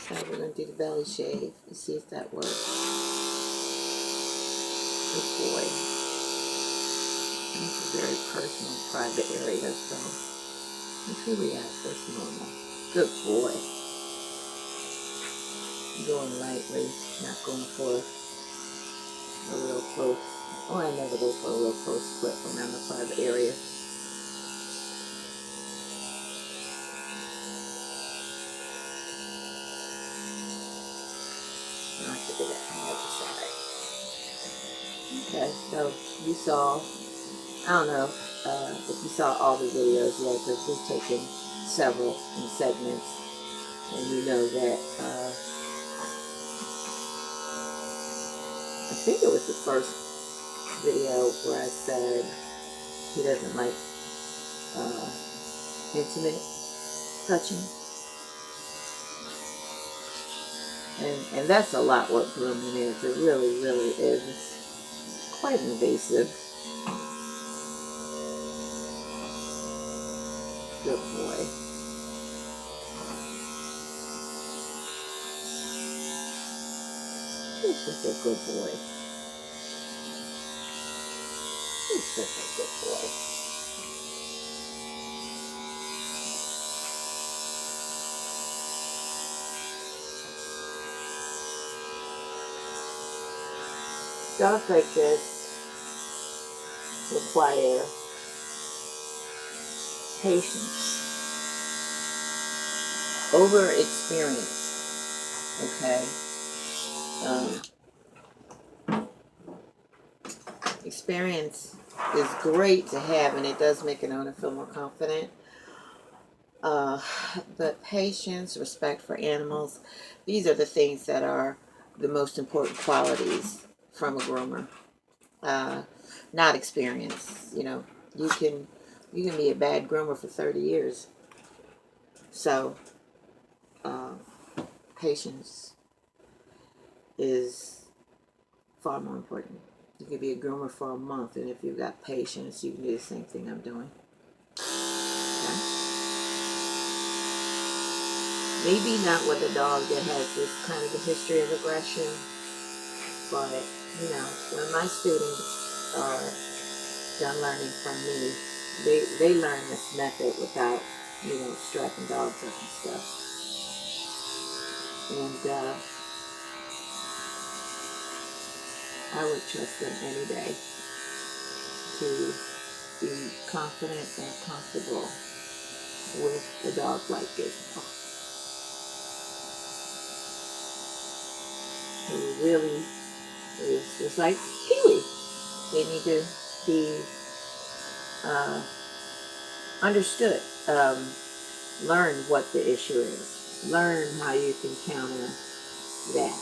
So we're going to do the belly shave and see if that works. Good boy. That's a very personal, private area, so let's see we have this normal. Good boy. Going lightly, not going for a real close. Oh, I never go for a real close clip around the private area. I have to do that on the other side. Okay, so you saw, I don't know if you saw all the videos yet, because we've taken several in segments, and you know that I think it was the first video where I said he doesn't like intimate touching, and that's a lot what grooming is. It really, really is. It's quite invasive. Good boy. He's such a good boy. He's such a good boy. Dogs like this require patience, over experience, okay? Experience is great to have, and it does make an owner feel more confident. But patience, respect for animals, these are the things that are the most important qualities from a groomer. Not experience. You know, you can be a bad groomer for 30 years. So, patience is far more important. You can be a groomer for a month, and if you've got patience, you can do the same thing I'm doing. Okay? Maybe not with a dog that has this kind of a history of aggression, but, you know, when my students are done learning from me, they learn this method without, you know, strapping dogs up and stuff. And I would trust them any day to be confident and comfortable with a dog like this. Who really is just like Pee-wee. They need to be understood. Learn what the issue is. Learn how you can counter that.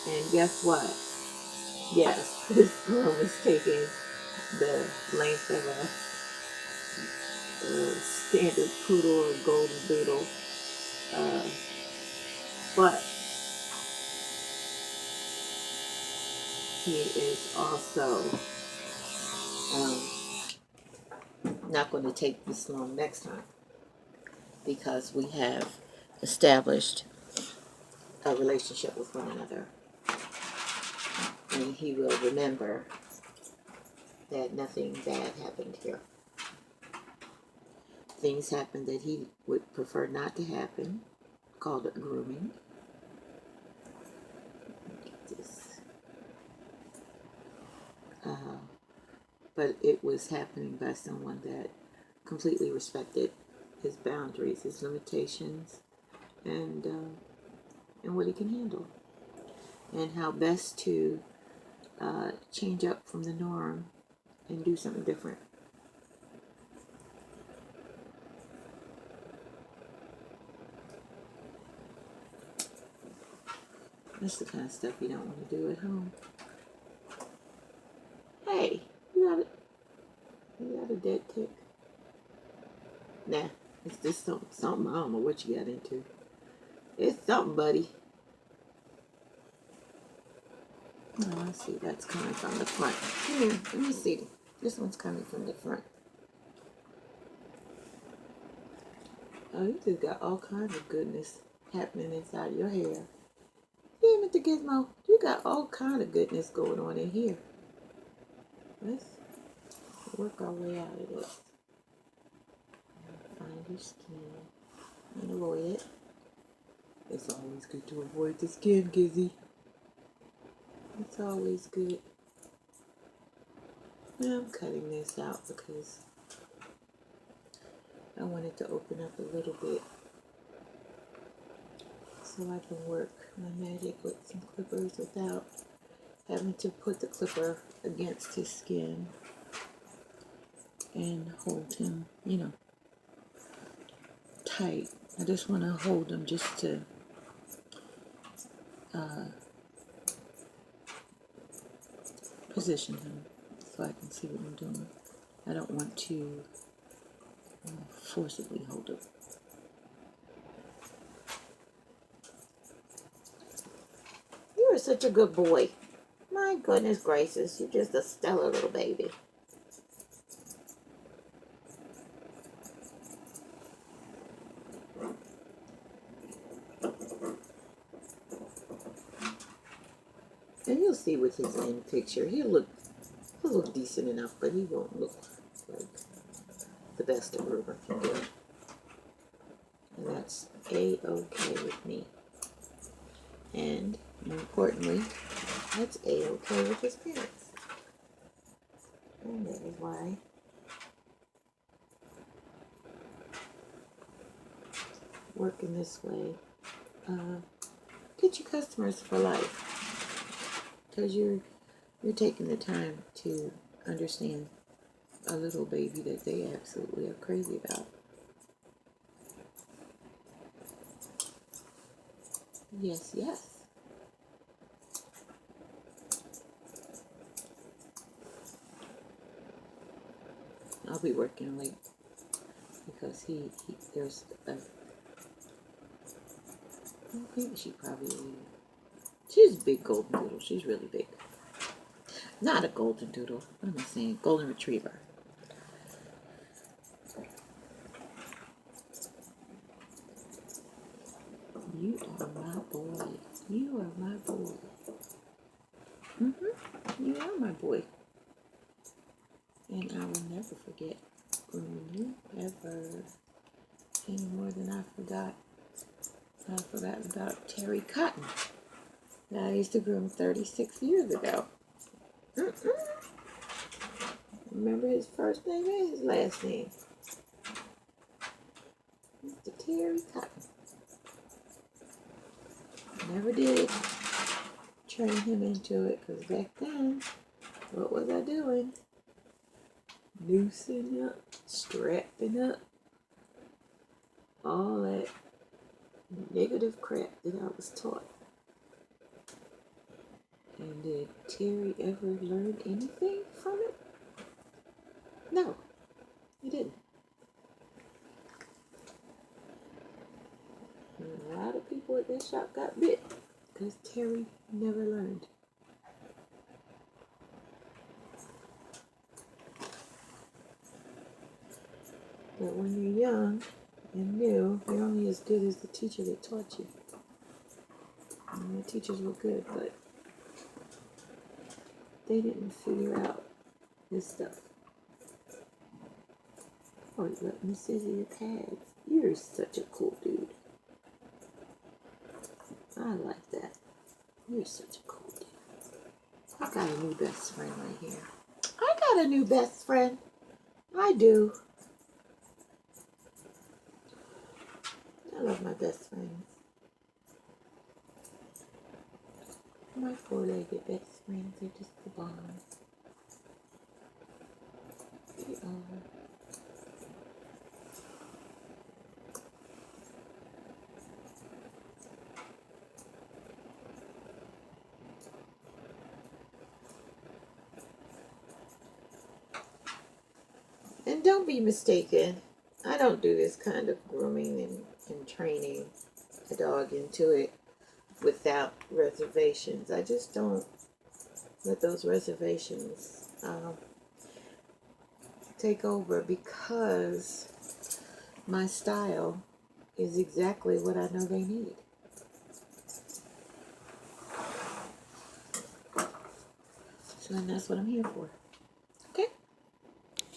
And guess what? Yes, this room is taking the length of a standard poodle or golden doodle. But he is also not going to take this long next time, because we have established a relationship with one another. And he will remember that nothing bad happened here. Things happened that he would prefer not to happen, called it grooming. But it was happening by someone that completely respected his boundaries, his limitations, and what he can handle, and how best to change up from the norm and do something different. That's the kind of stuff you don't want to do at home. Hey, you got a dead tick? Nah, it's just something. I don't know what you got into. It's something, buddy. Oh, I see. That's coming from the front. Here, let me see. This one's coming from the front. Oh, you just got all kinds of goodness. happening inside your hair. Damn it, the gizmo. You got all kind of goodness going on in here. Let's work our way out of this. Find your skin and avoid it. It's always good to avoid the skin, Gizzy. It's always good. Now I'm cutting this out because I wanted to open up a little bit so I can work my magic with some clippers without having to put the clipper against his skin and hold him, tight. I just want to hold him just to position him so I can see what I'm doing. I don't want to forcibly hold him. You are such a good boy. My goodness gracious, you're just a stellar little baby. And you'll see with his end picture, he'll look decent enough, but he won't look like the best a groomer can do. And that's A-okay with me. And more importantly, that's A-okay with his parents. And that is why working this way, get your customers for life. Because you're taking the time to understand a little baby that they absolutely are crazy about. Yes, yes. I'll be working late because there's a, I think she's a big golden doodle. She's really big. Not a golden doodle. What am I saying? Golden retriever. You are my boy. You are my boy. You are my boy. And I will never forget grooming you, ever. Any more than I forgot. I forgot about Terry Cotton that I used to groom 36 years ago. Remember his first name and his last name. Mr. Terry Cotton. Never did train him into it because back then, what was I doing? Noosing up, strapping up, all that negative crap that I was taught. And did Terry ever learn anything from it? No, he didn't. And a lot of people at that shop got bit because Terry never learned. But when you're young and new, you're only as good as the teacher that taught you. And the teachers were good, but they didn't figure out this stuff. Oh, you let me scissor your pads. You're such a cool dude. I like that. You're such a cool dude. I got a new best friend right here. I got a new best friend. I do. I love my best friends. My four-legged best friends are just the bomb. They are. And don't be mistaken, I don't do this kind of grooming and training a dog into it without reservations. I just don't let those reservations take over because my style is exactly what I know they need. So, and that's what I'm here for.